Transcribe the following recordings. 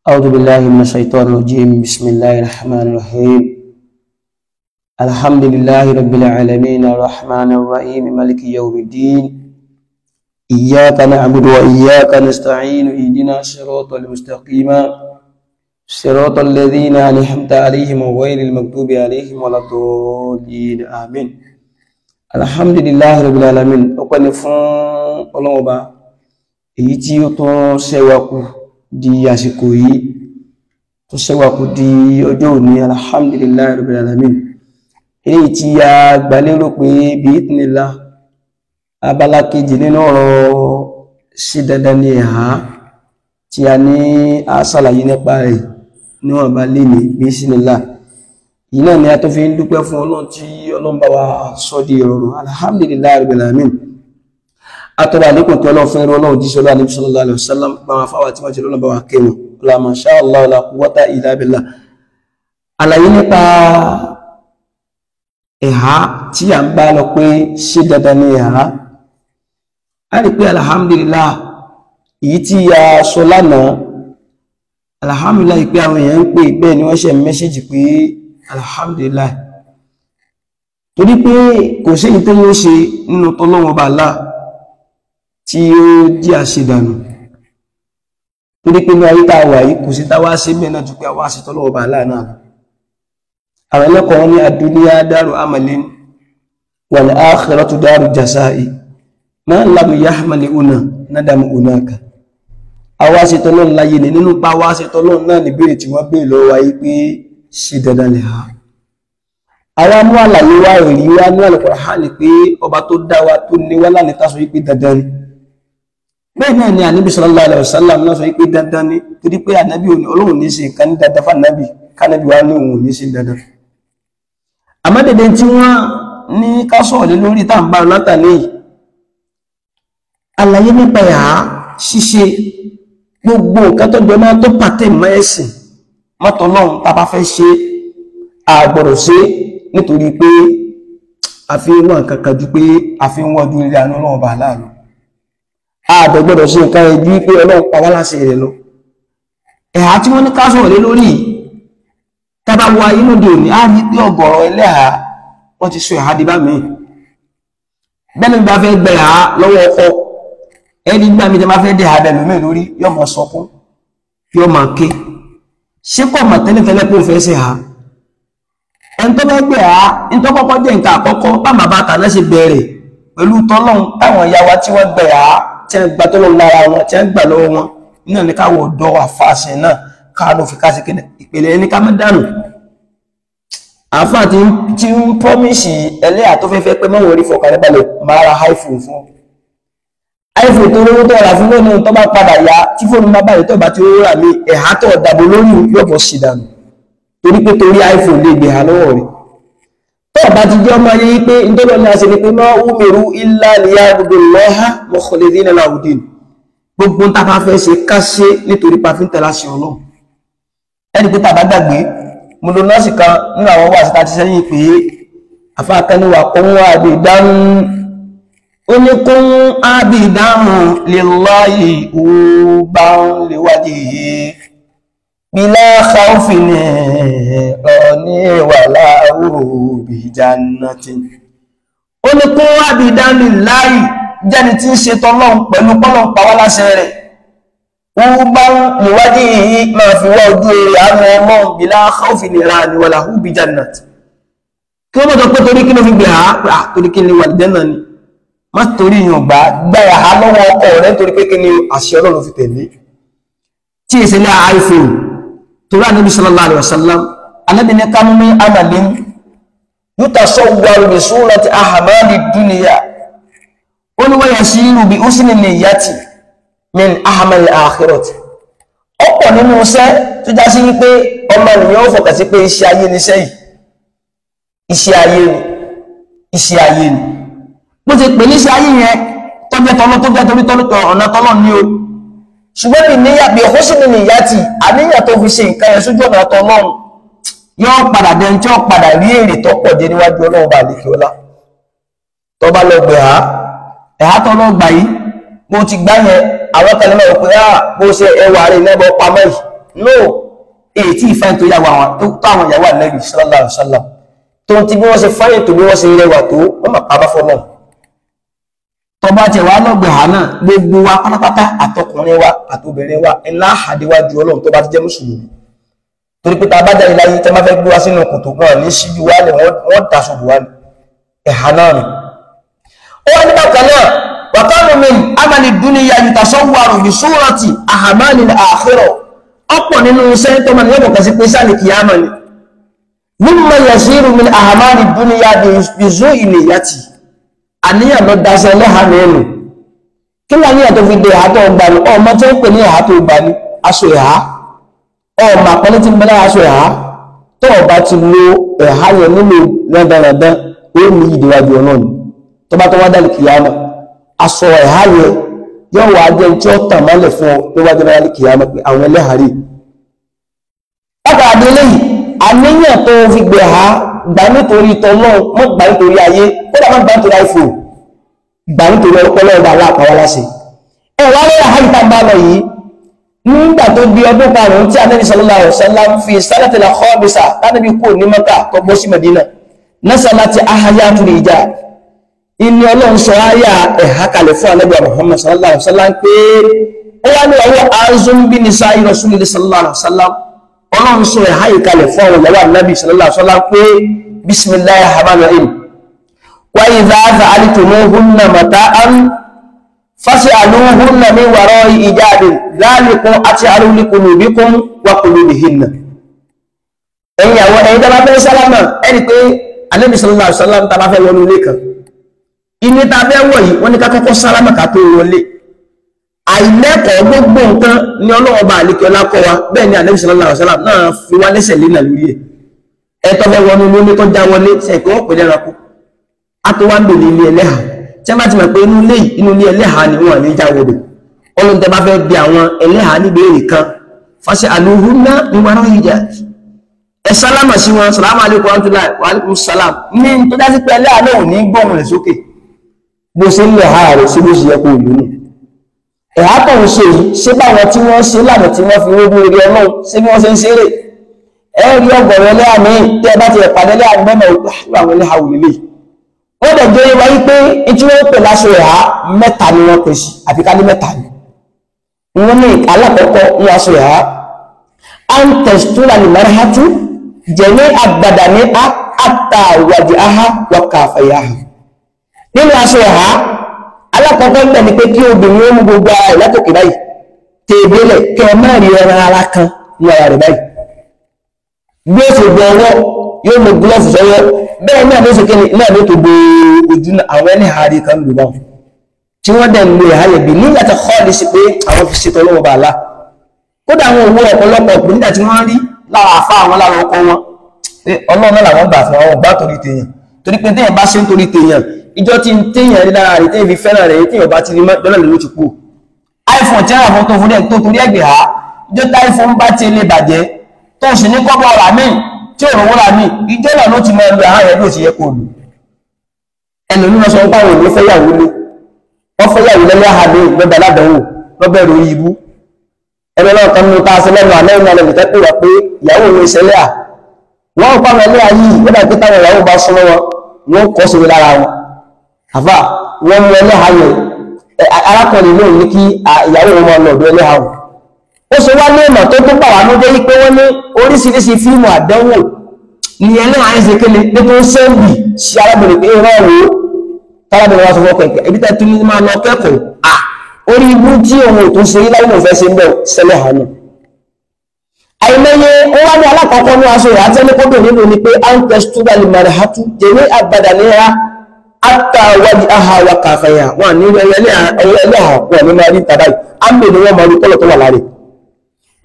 أعوذ بالله من الشيطان الرجيم. بسم الله الرحمن الرحيم. الحمد لله رب العالمين الرحمن الرحيم مالك يوم الدين. إياك نعبد وإياك نستعين. اهدنا الصراط المستقيم صراط الذين أنعمت عليهم غير المغضوب عليهم ولا الضالين. آمين. الحمد لله رب العالمين. ọpẹ́ ni fún Ọlọ́run Ọba èyí tí ó tún ṣẹ́wà kù di àsìkò yìí, tó ṣẹ́wà kù di ọjọ́ òní. Alhamdulillah rabbil alamin. Èyí tí a gbàlérò pé bí ìtìnlá abala kejì nínú ọ̀rọ̀ sí dandan ní ẹ̀há tí a ní a ṣàlàyé nípa rẹ̀ níwọ̀n bá lè ní bí ìsìnlá yìí náà ni a tó fi ń dúpẹ́ fún Ọlọ́run tí Ọlọ́run bá wa sọ di ìrọ̀rùn. Alhamdulillah rabbil alamin. Atọ́lá àlékún tí Ọlọ́run fún ẹrú Ọlọ́run jíṣẹ́ Ọlọ́run Ànábì sallallahu alaihi wasallam bá wọn fáwà tí wọ́n ti lọ́nà bá wà kéwọ̀n la masha Allah la quwwata illa billah. Àlàyé nípa ẹ̀há tí a ń bá lọ pé ṣé dandan ní ẹ̀há. A rí pé alhamdulillah èyí tí a sọ lánàá, alhamdulillah pé àwọn èèyàn ń pè bẹ́ẹ̀ ni wọ́n ṣe mẹ́ṣẹ́jì pé alhamdulillah, torí pé kò sí èyí tó yóò ṣe nínú tọ́lọ́wọ́ bá Allah tí ó jẹ́ àṣedànù, torí pé ní ayé tá a wà yìí kò sí táwá sí mẹ́nà jù pé àwá sí tọ́lọ́wọ́ bá Allah náà. Àwọn ẹlẹ́kọ̀ọ́ wọn ní ad-dunya daru amalin wal akhiratu daru jazaa'i ma lam yahmali una nadamu unaka. Àwá sí tọ́lọ́run láyé ní nínú pa àwá sí tọ́lọ́run náà ní béèrè tí wọ́n béèrè lọ́wọ́ wáyé pé ṣe dandan lè ha. Àwọn mú àlàyé wá rí wá ní Al-Qur'an pé ọba tó dá wa tó ní wá láti tásọ wípé dandan ni. Bẹ́ẹ̀ náà ni Ànábì sallallahu alaihi wasallam náà sọ wípé dandan ni, torí pé Ànábì òní Ọlọ́run ní ṣe nǹkan ní dandan fún Ànábì kánàbì wá ní òun ní ṣe dandan. Àmọ́ dédé tí wọ́n ní ká sọ̀rọ̀ lé lórí tá ń bá látàlẹ́ yìí, àlàyé nípa ẹ̀há ṣíṣe gbogbo nǹkan tó jọ máa tó pàtẹ́ mọ́ ẹ̀sìn mọ́tọ̀ náà tá bá fẹ́ ṣe àgbọ̀rọ̀ ṣe nítorí pé a fi ń wọ́n kankan ju pé a fi ń wọ́n ju ilé àánú náà bá láàánú. Àgbẹ̀gbọ́dọ̀ ṣe nǹkan ẹjú pé Ọlọ́run pa wá láṣẹ rẹ̀ lọ. Ẹ̀há tí wọ́n ní ká sọ̀rọ̀ lé lórí tábà wọ ayé lóde òní, á rí pé ọ̀gọ̀rọ̀ ẹlẹ́hà wọ́n ti sọ ẹ̀há di bá mi. Bẹ́ẹ̀ni bá fẹ́ gbẹ ẹ̀há lọ́wọ́ ọkọ, ẹni gbà mí tẹ́ bá fẹ́ dẹ̀ ẹ̀há bẹ̀rù mí lórí yóò máa sọkún yóò máa ké. Ṣé kò mà tẹ́lẹ̀tẹ́lẹ̀ kó fẹ́ ṣe ẹ̀há? Ẹni tó bá gbé ẹ̀há ní tó kọ́kọ́ jẹ́ nǹkan àkọ́kọ́ bá bàbá tàná ṣe bẹ̀rẹ̀ pẹ̀lú tọ́lọ́run táwọn ìyá wa tí wọ́n gbẹ ẹ̀há tí wọ́n gbà tọ́lọ́run lára wọn tí wọ́n gbà lọ́wọ́ wọn náà ní káwọ̀ ọ̀dọ́ àfàṣẹ náà káàdù fi káṣí kéde ìpele ẹni ká má dànù. Àfà tí ń promise ẹlẹ́yà tó fẹ́ pé mọ́wọ́ orí fọkànlẹ́ balẹ̀ máa ra iPhone fún iPhone tó lówó tó rà fún lónìí tó bá padà yá tí fóònù bá báyìí tó bá ti rà mí ẹ̀há tó dàbò lórí yọ̀bọ̀ sí dànù, torí pé torí iPhone lè gbé ha lọ́wọ́ rẹ̀. Tó bá ti jẹ́ ọmọ ayé pé ìdọ́lọ́ ní àṣẹ ni pé ma umiru illa liya'budullaha mukhlisina lahu-d-din, gbogbo ń tàbá fẹ́ ṣe ká ṣe nítorí pa fi ń tẹ̀lá ṣe Ọlọ́run. Ẹni pé tàbá gbàgbé mo lo nọ́ọ̀sì kan nínú àwọn wà síta ti sẹ́yìn pé àfáàkẹ́niwà kún àbì dáhùn, ó ní kún àbì dáhùn lillahi uban liwajhihi bila khawfin wala bi jannatin. Ó ní kún àbì dáhùn lillahi jẹ́ni tí ń ṣe tọ́lọ́run pẹ̀lú pọ́lọ́run pa wá láṣẹ rẹ̀. Wọ́n bá níwájí yìí máa fi wá ojú rẹ̀ àwọn ọmọ bila khawfin ni wala bi jannati. Kí wọ́n mọ́tọ̀ pé torí kí ló fi gbé àá torí kí ni wà ní jẹ́nà ni. Má torí yàn gbá ẹ̀há lọ́wọ́ ọkọ rẹ̀ nítorí pé kí ni àṣẹ Ọlọ́run fi tẹ̀lé. Tí ìṣẹ̀lẹ̀ iPhone torí Ànábì sallallahu alaihi wasallam, Ànábì ní kam min amalin yutasawwaru bi surati ahmadi dunya. Ó ní wa yasiru bi husni niyyati min ahmal akhirati. Ọ̀pọ̀ nínú iṣẹ́ tó já sí wípé ọmọ ènìyàn ó fọkàn sí pé iṣẹ́ ayé ni iṣẹ́ yìí, iṣẹ́ ayé ni bó ti pè ní iṣẹ́ ayé yẹn tó jẹ́ tọ́lọ́ tó jẹ́ torí tọ́lọ́ ọ̀nà tọ́lọ́ ní o, ṣùgbọ́n bí níyà bí ó sì ní níyà tí àníyàn tó fi ṣe nǹkan yẹn sójú ọ̀nà tọ́lọ́run yóò padà dẹni tí ó padà rí èrè tó pọ̀ dé níwájú Ọlọ́run bá lè kí ọlá. Tó bá lọ gbé ẹ̀há tó lọ gbà yìí bó ti gbá yẹn àwọn kan náà pé bó ṣe ẹwà rẹ̀ lẹ́bọ̀ pamọ́ yìí no èyí tí ìfẹ́ tó yàwó àwọn tó àwọn ìyàwó Ànábì sallallahu alaihi wasallam tó ti bí wọ́n ṣe fáyẹ̀ tó bí wọ́n ṣe rẹwà tó wọ́n mà pa bá fọ́lọ́ tó bá tẹ̀ wá lọ́gbẹ̀ hànà gbogbo wa pátápátá àtọkùnrin wa àtobìnrin wa ńlá àdéwájú Ọlọ́run tó bá ti jẹ́ mùsùlùmí torí pé tá bá jáde láyé tẹ́ máa fẹ́ gbé wa sínú kòtò náà ní síjú wa ni wọ́n daṣọ bò wá ní ẹ̀hà náà ni ó wá nígbà kan náà wàkánù min amali dunya yutasawwaru bi surati ahmali al-akhirah ọ̀pọ̀ nínú iṣẹ́ tó máa ní ọ̀pọ̀ kan sí pé sáà ní kìyàmà ni mimma yasiru min ahmali dunya bi zu'i niyyati àníyàn lọ daṣẹ́ lẹ́hà mẹ́rin kí ni àníyàn tó fi dé àtọ̀ ọgbà ní ọmọ tó ń pè ní àtọ̀ ọgbà ní aṣọ ìhá ọmọ àpẹẹrẹ tí ń bẹ lára aṣọ ìhá tó ọba ti lo ẹ̀há yẹn nínú dandandandan ó ní ìdíwájú Ọlọ́run tó bá tó wá dálì kìyàmà aṣọ ẹ̀há yẹn yóò wá jẹ́ tí ó tàn mọ́lẹ̀ fún ọ níwájú dálì kìyàmà pé àwọn ẹlẹ́hàrí látàdé lẹ́yìn àníyàn tó fi gbé ha gbà nítorí tọ́lọ́ mọ́ gbà nítorí ayé ó dà má gbà nítorí iPhone gbà nítorí ọlọ́ọ̀dà aláàpáwá láṣẹ ẹ̀wà lẹ́yìn àháyí tá bá lọ yìí nígbà tó bí ọdún karùn-ún tí Ànábì sallallahu alaihi wasallam fi sanatil khamisa tánàbí kò ní Mákà tó bọ́ sí Mẹ́dínà nasalati ahayatul ijab ìní Ọlọ́run sọ ayá ẹ̀há kalẹ̀ fún Ànábì Muhammad sallallahu alaihi wasallam pé ó wá ní ọwọ́ azum bí nisa'i Rasulillah sallallahu alaihi wasallam Ọlọ́run sọ ẹ̀há ìkalẹ̀ fún àwọn ìyàwó Ànábì sallallahu alaihi wasallam pé bismillahir rahmanir rahim wa idha fa'altumuhunna mata'an fas'aluhunna min wara'i ijabin dhalikum atharu liqulubikum wa qulubihinna ẹ̀yin àwọn ẹ̀yin tá bá fẹ́ sálámà ẹni pé Ànábì sallallahu alaihi wasallam tá bá fẹ́ wọnú ilé kan ilé tá fẹ́ wọ̀ yìí wọ́n ní ká kọ́kọ́ sálámà ká tó wọlé àìlẹ́kọ̀ọ́ gbogbo nǹkan ni Ọlọ́run bá àlékẹ́ ọlá kọ́ wa bẹ́ẹ̀ ni Ànábì sallallahu alaihi wasallam náà fi wá lẹ́sẹ̀ lé lórí ẹ̀ ẹ̀tọ́ fẹ́ wọnú ilé tó já wọlé sẹ́ẹ̀kọ́ wọ́n pè lẹ́ranko a tó wá ń dò ní ilé ẹlẹ́hà tí wọ́n bá ti mọ̀ pé inú ilé ẹlẹ́hà ni wọ́n ní já wọlé Ọlọ́run tẹ́ bá fẹ́ bí àwọn ẹlẹ́hà níbèrè kan fas'aluhunna min wara'i hijab ẹ sálámà sí wọn salamu alaykum wa rahmatullahi wa alaykum salam ní tó dá sí pé ẹlẹ́hà náà ò ní gbóhùn rẹ̀ sókè bó ṣe ń lè ha rẹ̀ sí bó ṣe yẹ kó ìlú nù ẹ̀há tó ń ṣe yìí ṣé báwọn tí wọ́n ṣe lànà tí wọ́n fi rógbó orí Ọlọ́run ṣé bí wọ́n ṣe ń ṣeré ẹ rí ọgọ̀rọ̀ ẹlẹ́hà ní tẹ́ ẹ bá ti ẹ̀pàdé ẹlẹ́hà gbẹ́mọ̀ àwọn ẹlẹ́hà wò lélẹ̀ wọ́n dẹ̀ gbé wáyé pé tí wọ́n pè láṣọ ẹ̀há mẹ́ta ni wọ́n pè sí àfi ká ní mẹ́ta ni wọ́n ní alákọ̀ọ́kọ́ ní aṣọ ẹ̀há an tẹ̀sítúrà ní marhatu jẹ̀mí àgbàdà ní àtàwàdì áhá wà kàfàyà nínú aṣọ ẹ̀há alákọ̀ọ́kọ́ ń bẹ̀ ni pé kí obìnrin ó mú gbogbo ara rẹ̀ látòkè báyìí tèbélẹ̀ kẹ́ ẹ má rí ẹran ara kan ní ara rẹ̀ báyìí bí ó ṣe gbọ́ ọwọ́ yóò mú gílọ́ọ̀fù sọ́wọ́ bẹ́ẹ̀ náà ló ṣe kí ni náà ló tó gbé ojú àwọn ẹni àárí kan lù náà tí wọ́n dẹ̀ ń lo ẹ̀há yẹ̀bí nígbà tí kọ́ọ̀lì sí pé àwọn fi ṣètò ọlọ́wọ́ bàálà kódà àwọn owó ọ̀pọ̀lọpọ̀ pé nígbà tí wọ́n rí lára àfá àwọn lára ọkọ wọn Ọlọ́run làwọn gbà fún àwọn ọgbà torí tèèyàn torí pé téèyàn bá ṣe ń torí tèèyàn ìjọ tí ń téèyàn rí lára rẹ̀ téèyàn fi fẹ́ràn rẹ̀ téèyàn bá ti rí lọ́nà ló ti kú iPhone tí àwọn tó fún tó torí ẹgbẹ̀ ha ìjọ tí iPhone bá ti lè bàjẹ́ tó sì ní kọ́kọ́ rà mí tí òun rà mí ìjọ náà ló ti mọ ẹlò àwọn ẹbí òsì yẹ kó lù ẹlòmí lọ sọ pé àwọn òní fẹ́yàwó lé wọ́n fẹ́yàwó lẹ́lẹ́ àhàdé lọ́bẹ̀ aládàáwò lọ́bẹ̀ ròyìn ibú ẹgbẹ́ náà kan ní káàsì lẹ́nu àlẹ́yìn alẹ́ nìkẹ́ pé wà pé ìyàwó òun ìṣẹ̀lẹ̀ à wọ́n ń pàmò ẹlẹ́yà yìí ó dàbí táwọn ìyàwó bá súnmọ́ wọn wọ́n kọ́ sí lára wọn àfà wọ́n mú ẹlẹ́hà yẹn arákùnrin náà ní kí ìyàwó wọn máa lọ ọ̀dọ̀ ẹlẹ́hà wọn ó ṣe wá ní ìmọ̀ tó tó bà wá ló jẹ́ pé wọ́n ní oríṣiríṣi fíìmù àdánwò ní ẹlẹ́hà yẹn ṣe kéle ní tó ń sẹ́ǹbì sí arábìnrin pé ìran wo tárábìnrin wa sọ fọ́ kẹ̀kẹ́ ibi tẹ́ tún ní máa lọ kẹ́kọ̀ọ́ orí ibú tí òun ò tó ṣe yí láwọn òfẹ́ ṣe ń bẹ̀ sẹ́lẹ̀ hànú àìmọye ó wá ní alákọ̀ọ́kọ́ ní aṣọ ìyá tẹ́lẹ̀ kódò nínú ni pé a ń tẹ́sítúbà lè mara hatu jẹ́wé àgbàdà níra àtàwádìí aha wa kàfẹ́yà wọn ní ẹlẹ́hà wọn ní máa rí tàbí a ń bèèrè wọn máa rí tọ́lọ̀ tó wà láre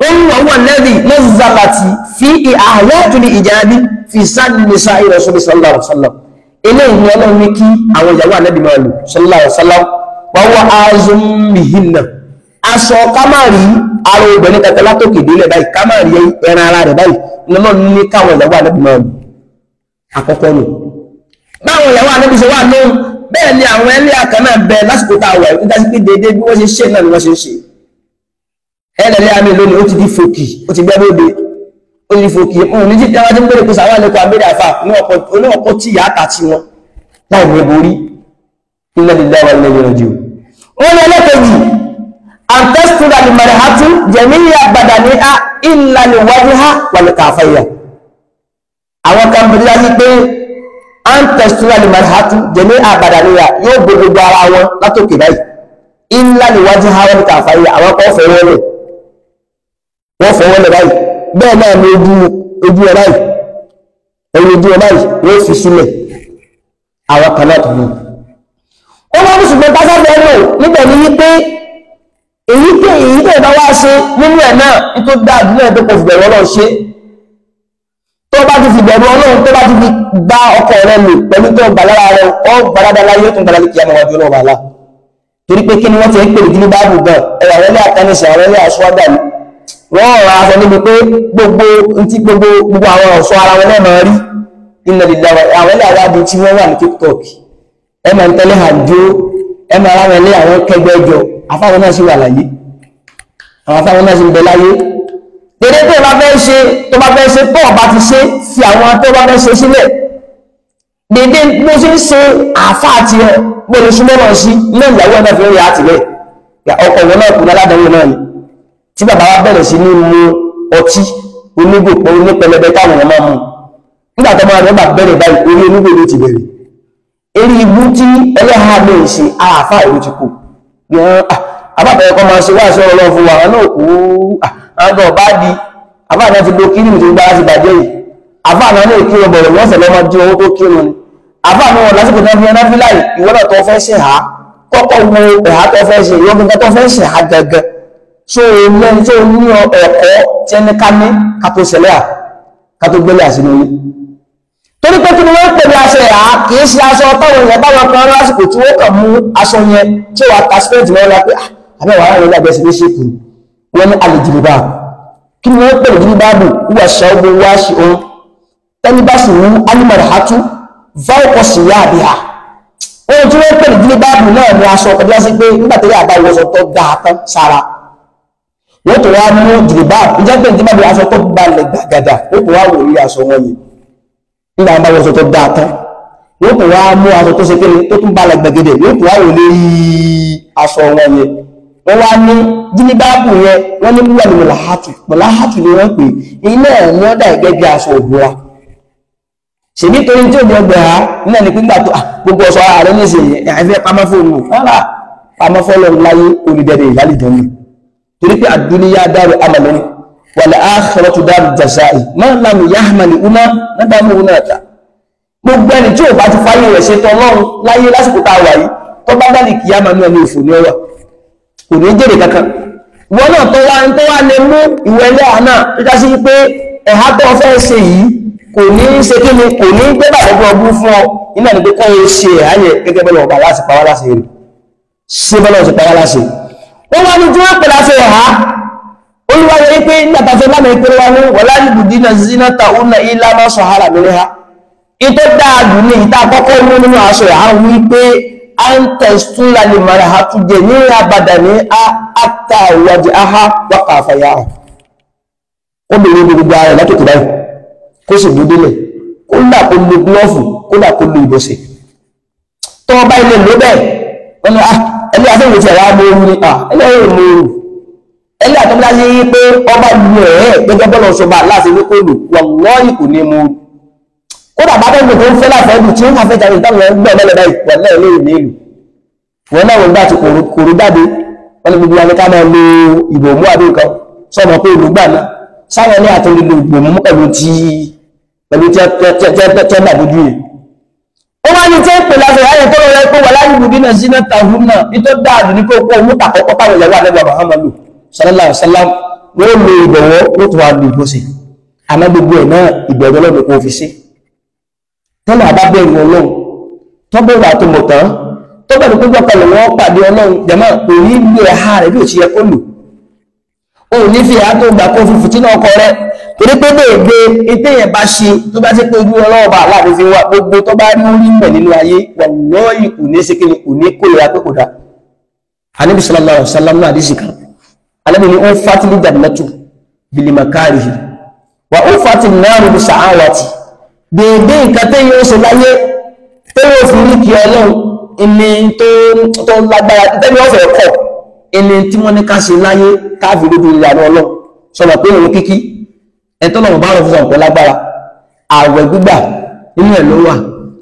wọ́n mú àwọn lẹ́rìí lẹ́zàlàtì fi àyàtúlì ìjàdí fi sáàdì ní sáà Rasulullah sallallahu alaihi wasallam eléyìí ni Ọlọ́run ní kí àwọn ìyàwó Ànábì máa lò sallallahu alaihi wasallam wọ́wọ́ azummihinna aṣọ kámàrí ara obìnrin kẹta látòkè délẹ̀ báyìí kámàrí ẹran ara rẹ̀ báyìí lọ́nà ní káwọn ìyàwó Ànábì máa lò àkọ́kọ́ nù báwọn ìyàwó Ànábì ṣe wà lóhun bẹ́ẹ̀ ni àwọn ẹlẹ́ àkànnà bẹ lásìkò tá a wà ní dájú pé déédéé bí wọ́n ṣe ṣe náà ni wọ́n ṣe ń ṣe ẹlẹ́lẹ́ àmì lónìí ó ti di fòkì ó ti gbẹ́bẹ́ òde ó ti di fòkì òun ní jíjẹ́ wájú gbẹ́rẹ̀ kó sàwọn ẹlẹ́kọ̀ọ́ abẹ́rẹ́ àfà ní ọkọ̀ tí ìyá àtàtì wọn láì ní borí inna lillahi wa inna ilayhi raji'un. wọ́n ní ẹlẹ́kẹ̀jì àǹtẹ́sítúrà ní marahatu jẹ̀míyà badaniha illa al-wajha wal-kaffayya. àwọn kan bẹ̀rẹ̀ láti pé àǹtẹ́sítúrà ní marahatu jẹ̀míyà badaniha yóò gbogbo ara wọn látòkè báyìí illa al-wajha wal-kaffayya. àwọn kan fẹ́ wọlé wọ́n fọwọ́ lẹ̀ báyìí bẹ́ẹ̀ náà ní ojú ẹ̀ báyìí ẹ̀yìn ojú ẹ̀ báyìí wọ́n fi sílẹ̀ àwọn kan náà tó mú. ó máa ń ṣùgbọ́n bá sáfẹ́ lò níbẹ̀ ní wípé èyí tó bá wá ṣe nínú ẹ̀ náà tó dá àdúrà ẹ̀ tó kò fìbẹ̀rù Ọlọ́run ṣe tó bá ti fìbẹ̀rù Ọlọ́run tó bá ti fi bá ọkọ rẹ lò pẹ̀lú tó gbà lára rẹ ọ gbàdádá láyé tó gbàdá kí á máa wájú Ọlọ́run àlá torí pé kí ni wọ́n ti ń pèrè jíní báàbù gan ẹ̀rọ àwọn ilé àkánisẹ̀ àwọn ilé àṣọ́dà ni wọ́n rà aṣọ níbi pé gbogbo àwọn ọ̀ṣọ́ ara wọn náà máa rí inna lillahi àwọn ilé àwádìí tí wọ́n wà ní TikTok ẹ máa ń tẹ́lẹ̀ àjò ẹ máa rá wọn lé àwọn kẹgbẹ́ jọ afáwọn náà sì wà láyé àwọn afáwọn náà sì ń bẹ láyé dédé tó bá fẹ́ ṣe tó ọba ti ṣe fi àwọn tó bá fẹ́ ṣe sílẹ̀ dédé bó ṣe ń ṣe àáfàá ti ẹ gbọ́dọ̀ súnmọ́ náà sí ilé ìyàwó ẹ̀ náà fi ń yà á tìlẹ̀ ọkọ̀ wọn náà kù láládàáwò náà ni tí bàbá wa bẹ̀rẹ̀ sí ní mu ọtí onígbò pé onípẹlẹbẹ táwọn èèyàn máa mú nígbà tó máa rẹ́bà bẹ̀rẹ̀ báyìí orí onígbò ló ti bẹ̀rẹ̀ eré ibú tí ẹlẹ́ha lè ṣe àáfà ìlú ti kù àbábẹ̀rẹ̀ kan máa ṣe wá sí ọlọ́run fún wa àwọn náà kú àádọ́ ọba di àbá náà ti lo kírìmù tó gbára ti bàjẹ́ yìí àbá náà lè kí wọn bọ̀rẹ̀ wọ́n fẹ̀ lọ́mọ dín owó tó kírun ni àbá náà wọn lásìkò náà fi ẹná fi láì ìwọ́n náà tó fẹ́ ṣe ha kọ́kọ́ wo ẹ̀há tó fẹ́ ṣe ìwọ́n tó fẹ́ ṣe ha gẹ́gẹ́ so lẹ́yìn tó ní ẹ̀kọ́ tí ẹni ká ní kàtó sẹlẹ̀ à kàtó gbélé àsìnú ní torí pé kí ni wọ́n pè ní aṣọ ẹ̀há kìí ṣe aṣọ táwọn èèyàn táwọn kan lásìkò tí wọ́n kàn mú aṣọ yẹn tí wọ́n attachment náà wọ́n pé àbẹ̀wò àwọn èèyàn lábẹ́ sí ní ṣèkù wọ́n ní alìjìlìbá kí ni wọ́n pè ní jìlìbáàbù wúwà ṣàwọ́gbó wá ṣe ohun tẹ́ni bá sì mú alimọ̀rẹ̀ hátú váwọ́kọ̀ sí yá àbí ha ohun tí wọ́n pè ní jìlìbáàbù náà ní aṣọ ọkọ̀ bí wọ́n sì pé nígbà tó yà àbáwọ̀sọ tó dáa tán sára wọ́n tó wá mú jìlìbáàbù ìjẹ́ pé ìjọba bí aṣọ tó balẹ̀ gbàgàdà wọ́n tó wá wò ní aṣọ wọn yìí nígbà wọn bá wọ́n sọ tó dáa tán wọ́n tó wá mú aṣọ tó ṣe kéde tó tún balẹ̀ gbàgàdà wọ́n tó wá wò ní aṣọ wọn yẹn wọ́n wá ní jìlìbáàbù yẹn wọ́n ní wúwà ní mọ̀láhàtù ni wọ́n pè iná ẹ̀ ní ọ̀dà ìgẹ́ bí aṣọ òbúra ṣèbí torí tí ò ní ọgbẹ̀ ha nílẹ̀ ní pígbà tó gbogbo ọ̀ṣọ́ ààrẹ ní ìṣẹ̀yẹ àìfẹ́ pamọ́fóònù rárá pamọ́fọ́lọ́ láyé olùdẹ̀dẹ̀ ìbálìdẹ́nu torí pé àdúníyá dáru amalin wal akhiratu dáru jazai man lam yahmal una nadamu unata gbogbo ẹni tí ò bá ti fáyé rẹ̀ ṣe tọ́ lọ́run láyé lásìkò tá a wà yìí tó bá dálì kìyàmà ní ẹni òfò ní ọwà kò ní jèrè kankan wọn náà tó wá lè mú ìwé ẹlẹ́ àná tó já sí pé ẹ̀há tó fẹ́ ṣe yìí kò ní ṣe kí ni kò ní gbé bàbá ọgbọ́n fún ọ nígbà ní pé kọ́ ọ ṣe ẹ̀háyẹ gẹ́gẹ́ bẹ́ẹ̀ ọba láti pa wá láṣẹ rẹ̀ ṣé bẹ́ẹ̀ lọ́ọ́ ṣe pa wá láṣẹ wọ́n wá ní tí wọ́n pẹ̀lá ṣe ẹ̀há olúwáyé wípé nígbàtàfẹ́ lámà ìpínlẹ̀ wa ní wọ̀lá yubdina zinatahunna illa ma zahara minha ìtọ́ dáadù ní ìta àkọ́kọ́ mú nínú aṣọ ẹ̀há wípé an tastura limarahatu jami'a badaniha hatta wajhaha wa kafayha ó bèèrè gbogbo ara látòkè báyìí kó sì dúdú lẹ̀ kó dà kó lo glọ́ọ̀fù kó dà kó lo ìbọ̀sẹ̀ tó bá ilé ló bẹ́ẹ̀ wọ́n ní ẹni àfẹ́wò tí ẹ̀wà mọ́ orí ẹni ẹ̀rọ mọ́ orí ẹni àtọ́bí láti rí pé ọba lu ẹ̀ gẹ́gẹ́ bọ́lá ọ̀ṣọ́ba láti ní kó lò wallahi kò ní mọ́ orí kódà bá fẹ́ gbogbo ń fẹ́ láfẹ́ ẹ̀dùn tí ó ń fẹ́ jáde táwọn ẹgbẹ́ mẹ́lẹ̀ báyìí wọ̀lẹ́ ilé ìlú ìlú wọn náà wọn gbà ti kòrò jáde wọn ni gbogbo wọn ni ká máa lo ìbòmú àbí nǹkan sọmọ pé olùgbà náà sáwọn ní àtúndì lo ìbòmú pẹ̀lú tí tẹ́lá bójú yìí ó wá ní tí ń pè láti ráyẹ tó rẹ̀ pé wà láyé ìbùdínà zinatahunna nító dáadù ní kó mú tàkọ́kọ́ táwọn ìyàwó àdẹ́gbà Muhammadu sallallahu alaihi wasallam wọ́n lo ìbọ̀wọ́ ló tó wà ní ìgbọ́sẹ̀ àmọ́ gbogbo ẹ̀ náà ìbẹ̀rẹ̀ lọ́dọ̀ kó fi sí tọ́lá bá bẹ̀rù ọlọ́run tó bẹ̀rù àtọmọ̀ tán tó bẹ̀rù pé gbọ́kànlẹ̀ wọ́n pàdé ọlọ́run jẹ̀mọ́ kò ní gbé ẹ̀há rẹ̀ bí ò ti yẹ kó lò ó ní fi ẹ̀há tó gbà kó fi fìtínà ọkọ rẹ̀ torí pé bèègbè ìtẹ́yẹ̀ bá ṣe tó bá ti pé ojú ọlọ́ọ̀bà aláàrin fi wá gbogbo tó bá rí orí mẹ̀ nínú ayé wallahi kò ní ṣe kíni kò ní kó ìrà pé kò dá Ànábì sallallahu alaihi wasallam náà àdísì kan Ànábì ní ó fatili jannatu bil makarihi wa ó fatili naru bi sa'awati dédé nǹkan téèyàn ó ṣe láyé téèyàn ó fi rí kí Ọlọ́run ìní tó lágbára téèyàn ó fẹ́ kọ̀ ìní tí wọ́n ní ká ṣe láyé káàfi lójú ìlànà Ọlọ́run sọ̀rọ̀ pé òun kíkí ẹ̀tọ́ náà bá rọ̀ fún ọ̀pọ̀ lágbára ààwẹ̀ gbígbà nínú ẹ̀ ló wà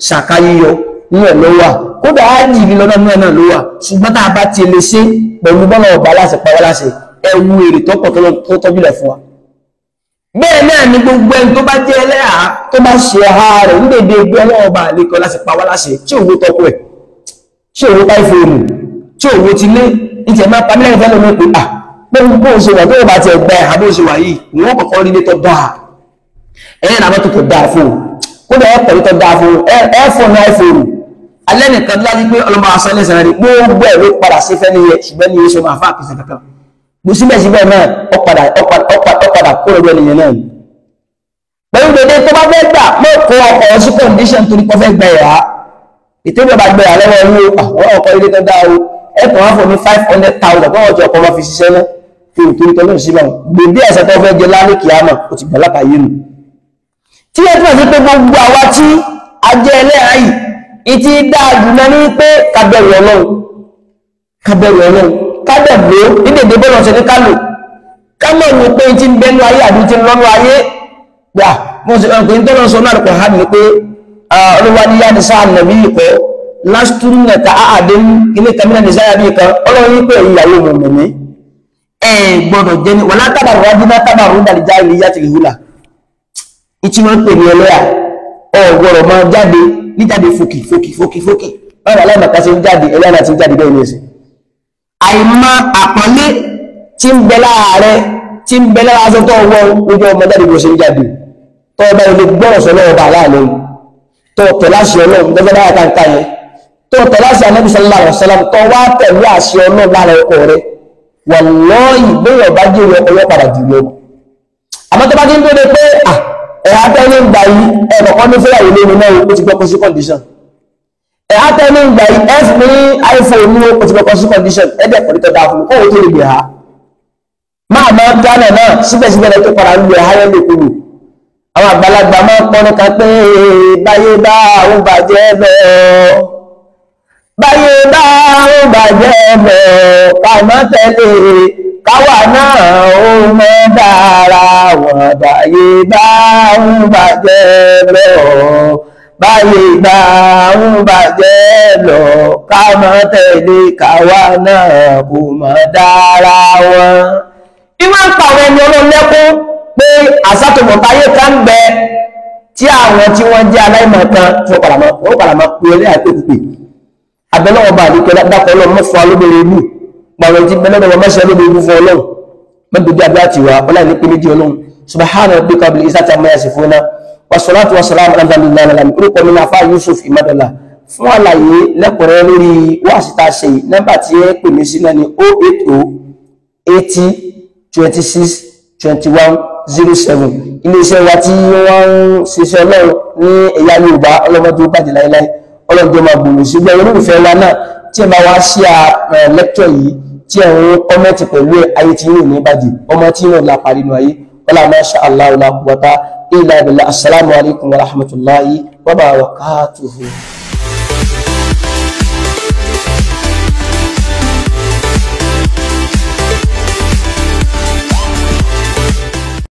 ṣàká yíyọ nínú ẹ̀ ló wà kódà ájì ìlú lọ́nà nínú ẹ̀ náà ló wà ṣùgbọ́n tá a bá ti lè ṣe pẹ̀lú bọ́lá ọba láṣẹ pàwọ́ láṣẹ ẹwu èrè tó pọ̀ tó tọ́jú lẹ̀ fún wa. bẹ́ẹ̀ náà ni gbogbo ẹni tó bá jẹ́ ẹlẹ́yà tó bá ṣe ha rẹ̀ ní dédé ẹgbẹ́ ọlọ́ọ̀ba àlékọ́ láṣẹ pàwọ́ láṣẹ tí òwò tọ́kù ẹ̀ tí òwò táìfóònù tí òwò ti lé ìtẹ̀ máa pa mílẹ̀ ìfẹ́ lómi pé à bó ṣe wà tó bá ti ẹgbẹ́ àbó ṣe wà yìí wọ́n kọ̀kọ́ rí létọ́ dáa ẹ̀yìn àbọ̀ tó dáa fún kódà ẹ̀pọ̀ létọ́ dáa fún ẹ̀fọ́n náà iPhone alẹ́ nìkan láti pé ọlọ́mọ asán lẹ́sẹ̀ rẹ̀ gbogbo ẹ̀ ló padà sí fẹ́ níyẹ ṣùgbọ́n ní iṣẹ́ máa fà kìsẹ̀ kankan bó síbẹ̀síbẹ̀ náà ọ̀padà kó lọ́jọ́ nìyẹn náà pẹ̀lú dédé tó bá fẹ́ gbà mọ́ kó ọkọ̀ sí condition torí kọ́ fẹ́ gbẹ̀yà ìtẹ́gbẹ̀ bá gbẹ̀yà lọ́wọ́ ní àwọn ọkọ̀ ilé tó dáa o ẹ̀kọ́ wọn fò ní 500,000 kọ́ ọjọ́ ọkọ̀ wọn fi ṣiṣẹ́ náà fi nítorí tọ́lọ́ sí náà gbèdé ẹ̀sẹ̀ tó fẹ́ jẹ lálẹ́ kìámà ó ti gbẹ̀ látàyé nù tí ẹ túnmọ̀ sí pé gbogbo àwa tí a jẹ́ ẹlẹ́yà yìí ìtì dáa jùlọ ní pé kábẹ̀rù Ọlọ́run kábẹ̀rù ní dèdè bọ́lọ̀ ṣe ní kálò kámọ̀ ní pé tí ń bẹ́nu ayé àbí tí ń lọ́nu ayé gbà wọ́n sì pé ń tọ́lọ́ sọ náà kò hàn ní pé olúwadíyá ní sáà nàbí ìkọ́ lásìtúrú nẹ̀ta àádé ilé kẹmílẹ̀ ní sáyà bí kan Ọlọ́run ní pé ìyàwó mọ̀mọ̀mí gbọ́dọ̀ jẹ́ ní wọ́n látàbàrù wájú látàbàrù dàlìjá ilé yá ti hùlà ìtí wọ́n pè ní ẹlẹ́yà ọ̀gbọ̀rọ̀ máa jáde níjáde fòkì báwọn aláìmọ̀ká ṣe ń jáde ẹlẹ́yà ti ń jáde bẹ́ẹ̀ ní ẹsẹ̀ àìmọ̀ àpọ́nlé tí ń bẹ láàárẹ̀ tí ń bẹ lára aṣọ tó wọ́n ojú ọmọ jáde bó ṣe ń jáde tó ọba ilé gbọ́rọ̀ sọ lọ́wọ́ bá aláàlẹ́ tó tẹ̀láṣẹ Ọlọ́run gẹ́gẹ́ láyà káńká yẹn tó tẹ̀láṣẹ Ànábì sallallahu alaihi wasallam tó wá tẹ̀lé àṣẹ Ọlọ́run lára ọkọ rẹ̀ wallahi bóyá bá jẹ́ ọkọ̀ yọ padà jù lọ àmọ́ tó bá ti ń tó de pé ẹ̀yà tẹ́lẹ̀ ń gbà yìí ẹ̀kọ̀kọ́ ní fẹ́yàwó lórí náà ó ti gbọ́kọ́ sí condition ẹ̀yà tẹ́lẹ̀ ń gbà yìí f ní iPhone ní ó ti gbọ́kọ́ sí condition ẹ̀dẹ̀ pẹ̀lú tọ́ta fún kó tó lè gbé ha máa máa gánà náà síbẹ̀síbẹ̀ lẹ́tọ́ padà ń gbé ha yẹn lè kúrò àwọn àgbàlagbà máa pọ́n ní kan pé báyé bá àwọn bàjẹ́ lọ ká má tẹ̀lé káwà náà ó mọ́ dára wọn báyé bá ń bàjẹ́ lọ ká mọ́ tẹ̀lé káwà náà ó mọ́ dára wọn. ìwọ́n ń pa àwọn ẹni ọlọ́lẹ́kún pé àsátòmọ̀táyé kan ń bẹ tí àwọn tí wọ́n jẹ́ aláìmọ̀ kan tí wọ́n padà máa pè é àpèkùpè abẹ́lọ́wọ́ bá àdìkẹ́ dákọ̀ Ọlọ́run mọ́ fún alóbìnrin ìlú gbàwọn tí bẹ́lọ́dọ̀ wọn mẹ́sẹ̀ lóbi ìlú fún Ọlọ́run mẹ́bùdí àbíláti wa ọlá ní pé méjì Ọlọ́run subhana rabbika bil izzati amma yasifuna wassalatu wassalamu ala nabiyina orúkọ mi ní afá Yusuf Imadola fún àlàyé lẹ́kùnrẹ́rẹ́ lórí wáàsítà ṣe nọ́mbà tí ẹ pè mí sí náà ní 08080262107 iléeṣẹ́ wa tí wọ́n ń ṣiṣẹ́ Ọlọ́run ní ẹ̀yà Yorùbá ọlọ́mọdé ó bàjẹ́ láíláí ọlọ́dún máa gbòòrò sígbẹ́ olólùfẹ́ wa náà tí ẹ máa wá sí lẹ́kítọ̀ yìí tí ẹ ń kọ́mẹ́ntì pẹ̀lú ayé tí yóò ní bàjẹ́ ọmọ tí yóò lápá nínú ayé wala masha Allah la quwwata illa billah. Assalamu alaikum wa rahmatullahi wa barakatuhu.